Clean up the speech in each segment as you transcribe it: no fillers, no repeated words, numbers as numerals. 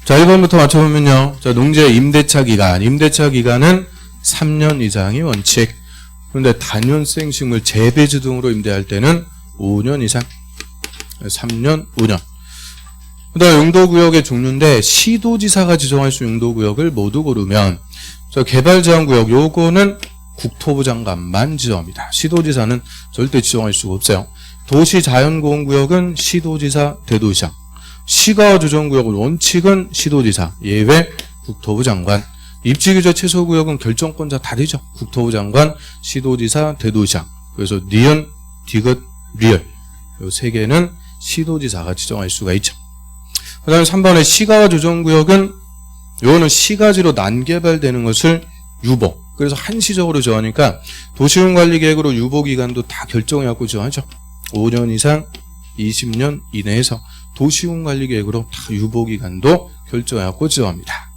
자, 1번부터 맞춰보면요. 자, 농지의 임대차 기간. 임대차 기간은 3년 이상이 원칙. 그런데 단연생 식물 재배지 등으로 임대할 때는 5년 이상. 3년, 5년. 그 다음 용도구역의 종류인데 시도지사가 지정할 수 용도구역을 모두 고르면 저 개발제한구역 요거는 국토부 장관만 지정합니다. 시도지사는 절대 지정할 수가 없어요. 도시자연보호구역은 시도지사, 대도시장. 시가조정구역은 원칙은 시도지사, 예외 국토부 장관. 입지규제 최소구역은 결정권자 다 되죠. 국토부 장관, 시도지사, 대도시장. 그래서 니은, 디귿, 리을 요 세 개는 시도지사가 지정할 수가 있죠. 그 다음에 3번의 시가조정구역은 요거는 시가지로 난개발되는 것을 유보. 그래서 한시적으로 정하니까 도시군관리계획으로 유보기간도 다 결정해갖고 정하죠. 5년 이상 20년 이내에서 도시군관리계획으로 다 유보기간도 결정해갖고 정합니다.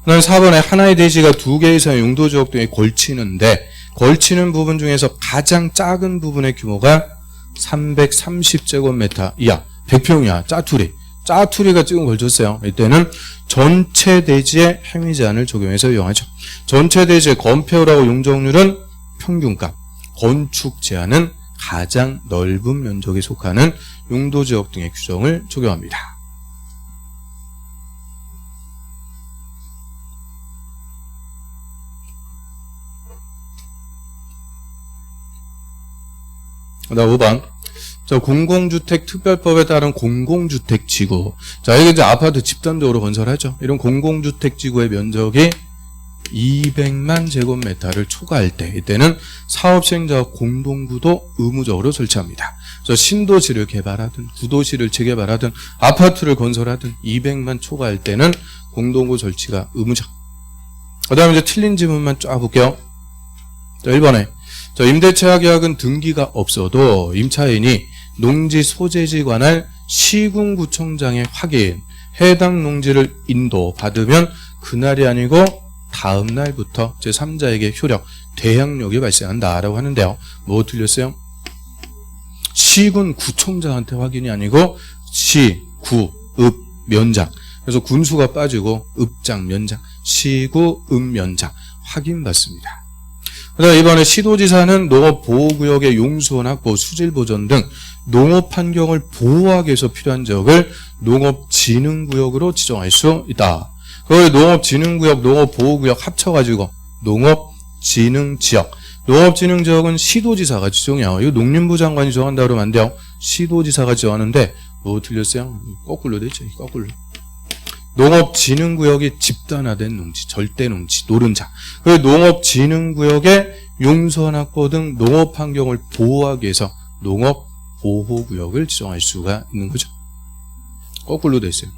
그 다음에 4번에 하나의 대지가 2개 이상의 용도지역 등에 걸치는데 걸치는 부분 중에서 가장 작은 부분의 규모가 330제곱미터 이하 100평 이하 짜투리. 짜투리가 지금 걸쳤어요. 이때는 전체 대지의 행위 제한을 적용해서 이용하죠. 전체 대지의 건폐율하고 용적률은 평균값, 건축 제한은 가장 넓은 면적에 속하는 용도지역 등의 규정을 적용합니다. 그다음 5번. 자, 공공주택 특별법에 따른 공공주택지구. 자, 이게 이제 아파트 집단적으로 건설하죠. 이런 공공주택지구의 면적이 200만 제곱미터를 초과할 때, 이때는 사업시행자와 공동구도 의무적으로 설치합니다. 그래서 신도시를 개발하든, 구도시를 재개발하든, 아파트를 건설하든, 200만 초과할 때는 공동구 설치가 의무적. 그 다음에 이제 틀린 지문만 쫙 볼게요. 자, 1번에. 자, 임대차 계약은 등기가 없어도 임차인이 농지 소재지 관할 시군구청장의 확인, 해당 농지를 인도받으면 그날이 아니고 다음 날부터 제3자에게 효력, 대항력이 발생한다라고 하는데요. 뭐 틀렸어요? 시군구청장한테 확인이 아니고 시, 구, 읍, 면장. 그래서 군수가 빠지고 읍장, 면장, 시구, 읍, 면장 확인받습니다. 그다음 이번에 시도지사는 농업보호구역의 용수원 확보, 수질보전 등 농업 환경을 보호하기 위해서 필요한 지역을 농업진흥구역으로 지정할 수 있다. 그걸 농업진흥구역, 농업보호구역 합쳐가지고 농업진흥지역. 농업진흥지역은 시도지사가 지정해요. 이거 농림부 장관이 정한다 그러면 안 돼요. 시도지사가 지정하는데 뭐 틀렸어요? 거꾸로 되죠. 거꾸로. 농업진흥구역이 집단화된 농지, 절대농지, 노른자. 그리고 농업진흥구역의 용수원 확보 등 농업환경을 보호하기 위해서 농업보호구역을 지정할 수가 있는 거죠. 거꾸로 돼 있어요.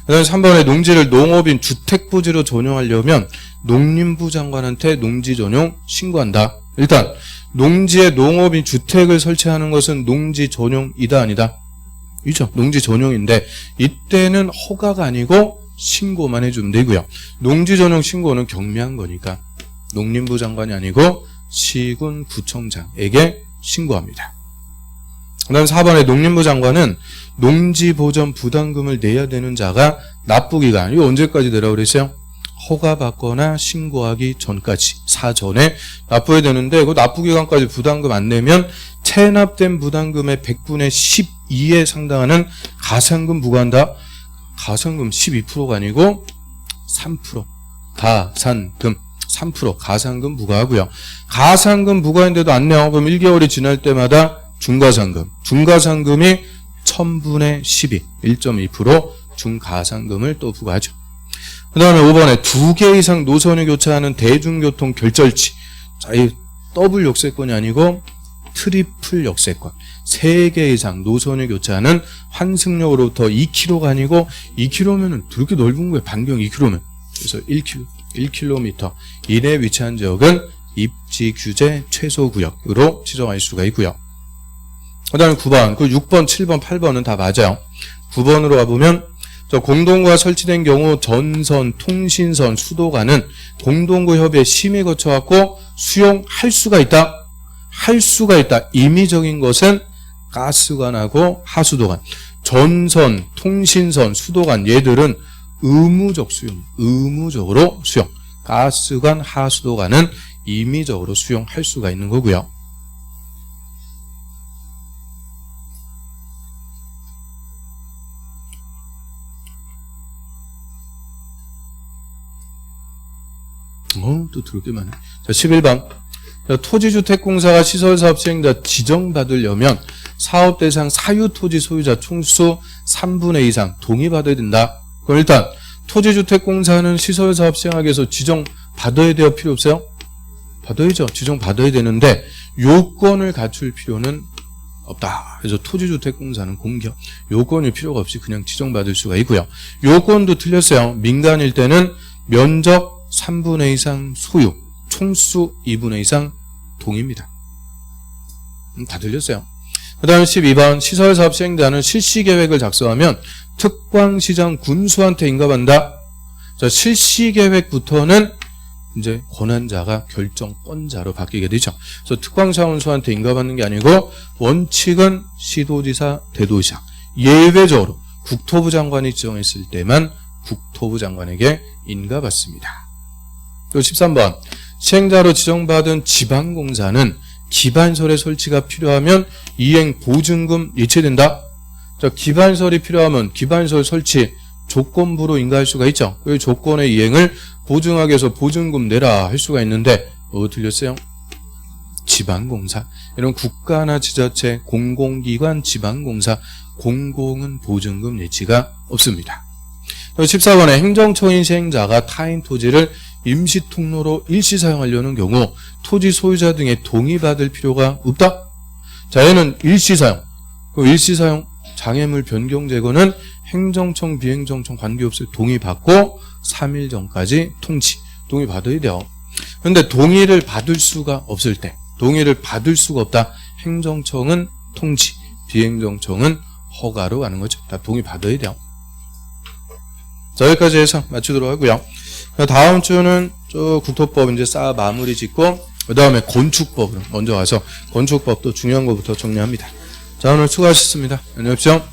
그 다음에 3번에 농지를 농업인 주택부지로 전용하려면 농림부 장관한테 농지 전용 신고한다. 일단 농지에 농업인 주택을 설치하는 것은 농지 전용이다 아니다? 이죠. 농지 전용인데 이때는 허가가 아니고 신고만 해주면 되고요. 농지 전용 신고는 경미한 거니까 농림부 장관이 아니고 시군구청장에게 신고합니다. 그 다음 4번에 농림부 장관은 농지보전 부담금을 내야 되는 자가 납부기간, 이거 언제까지 내라고 그랬어요? 허가받거나 신고하기 전까지, 사전에 납부해야 되는데 그 납부기간까지 부담금 안 내면 체납된 부담금의 100분의 12에 상당하는 가산금 부과한다. 가산금 12%가 아니고 3%. 가산금 3% 가산금 부과하고요. 가산금 부과인데도 안 내요. 그럼 1개월이 지날 때마다 중가산금. 중가산금이 1000분의 12, 1.2% 중가산금을 또 부과하죠. 그 다음에 5번에 2개 이상 노선을 교차하는 대중교통 결절지. 자, 이 더블 역세권이 아니고 트리플 역세권. 3개 이상 노선을 교차하는 환승역으로부터 2km가 아니고 2km면은 그렇게 넓은 거예요. 반경 2km면. 그래서 1km 이내에 위치한 지역은 입지 규제 최소 구역으로 지정할 수가 있고요. 그 다음에 9번, 그 6번, 7번, 8번은 다 맞아요. 9번으로 가보면 저 공동구가 설치된 경우 전선, 통신선, 수도관은 공동구 협의회 심의 거쳐갖고 수용할 수가 있다. 할 수가 있다. 임의적인 것은 가스관하고 하수도관. 전선, 통신선, 수도관 얘들은 의무적 수용, 의무적으로 수용. 가스관, 하수도관은 임의적으로 수용할 수가 있는 거고요. 또 들을 게 많네. 자, 11번. 토지주택공사가 시설사업 시행자 지정받으려면 사업 대상 사유토지 소유자 총수 3분의 2 이상 동의받아야 된다. 그럼 일단 토지주택공사는 시설사업 시행하기 위해서 지정받아야 돼요? 필요 없어요? 받아야죠. 지정받아야 되는데 요건을 갖출 필요는 없다. 그래서 토지주택공사는 공격. 요건이 필요가 없이 그냥 지정받을 수가 있고요. 요건도 틀렸어요. 민간일 때는 면적 3분의 2 이상 소유, 총수 2분의 2 이상 동의입니다. 다 들렸어요. 그 다음 12번 시설사업 시행자는 실시계획을 작성하면 특광시장 군수한테 인가받는다. 자, 실시계획부터는 이제 권한자가 결정권자로 바뀌게 되죠. 그래서 특광사원수한테 인가받는 게 아니고 원칙은 시도지사, 대도시장. 예외적으로 국토부 장관이 지정했을 때만 국토부 장관에게 인가받습니다. 또 13번 시행자로 지정받은 지방공사는 기반설의 설치가 필요하면 이행 보증금 예치된다. 자, 기반설이 필요하면 기반설 설치 조건부로 인가할 수가 있죠. 그 조건의 이행을 보증하기 위해서 보증금 내라 할 수가 있는데 들렸어요? 지방공사. 이런 국가나 지자체, 공공기관, 지방공사, 공공은 보증금 예치가 없습니다. 14번에 행정처인 시행자가 타인 토지를 임시통로로 일시 사용하려는 경우 토지 소유자 등의 동의받을 필요가 없다. 자, 얘는 일시사용. 그 일시사용 장애물 변경 제거는 행정청, 비행정청 관계없이 동의받고 3일 전까지 통지. 동의받아야 돼요. 그런데 동의를 받을 수가 없을 때, 동의를 받을 수가 없다. 행정청은 통지, 비행정청은 허가로 가는 거죠. 다 동의받아야 돼요. 자, 여기까지 해서 마치도록 하고요. 다음 주는 국토법 이제 싹 마무리 짓고 그 다음에 건축법으로 먼저 가서 건축법도 중요한 것부터 정리합니다. 자, 오늘 수고하셨습니다. 안녕히 계십시오.